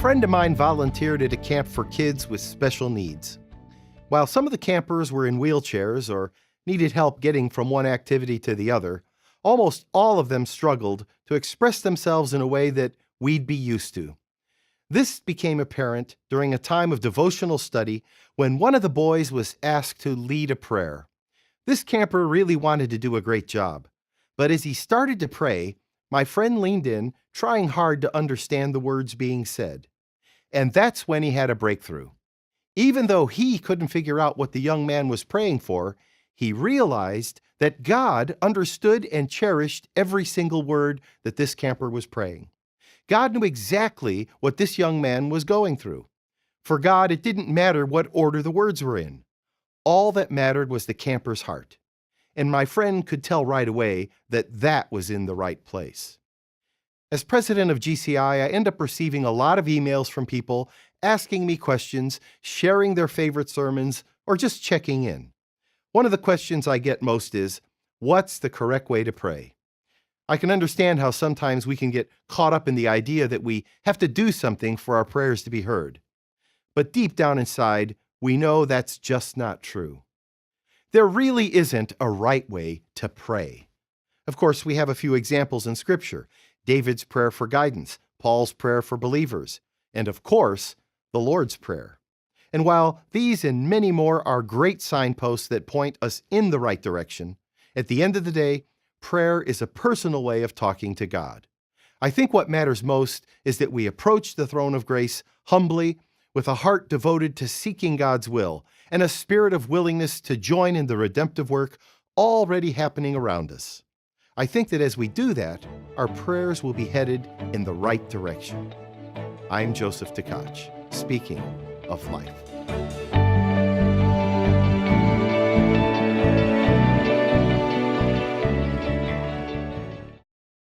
friend of mine volunteered at a camp for kids with special needs. While some of the campers were in wheelchairs or needed help getting from one activity to the other, almost all of them struggled to express themselves in a way that we'd be used to. This became apparent during a time of devotional study when one of the boys was asked to lead a prayer. This camper really wanted to do a great job, but as he started to pray, my friend leaned in, trying hard to understand the words being said. And that's when he had a breakthrough. Even though he couldn't figure out what the young man was praying for, he realized that God understood and cherished every single word that this camper was praying. God knew exactly what this young man was going through. For God, it didn't matter what order the words were in. All that mattered was the camper's heart. And my friend could tell right away that that was in the right place. As president of GCI, I end up receiving a lot of emails from people asking me questions, sharing their favorite sermons, or just checking in. One of the questions I get most is, what's the correct way to pray? I can understand how sometimes we can get caught up in the idea that we have to do something for our prayers to be heard. But deep down inside, we know that's just not true. There really isn't a right way to pray. Of course, we have a few examples in Scripture. David's prayer for guidance, Paul's prayer for believers, and of course, the Lord's Prayer. And while these and many more are great signposts that point us in the right direction, at the end of the day, prayer is a personal way of talking to God. I think what matters most is that we approach the throne of grace humbly, with a heart devoted to seeking God's will, and a spirit of willingness to join in the redemptive work already happening around us. I think that as we do that, our prayers will be headed in the right direction. I'm Joseph Tkach, speaking of life.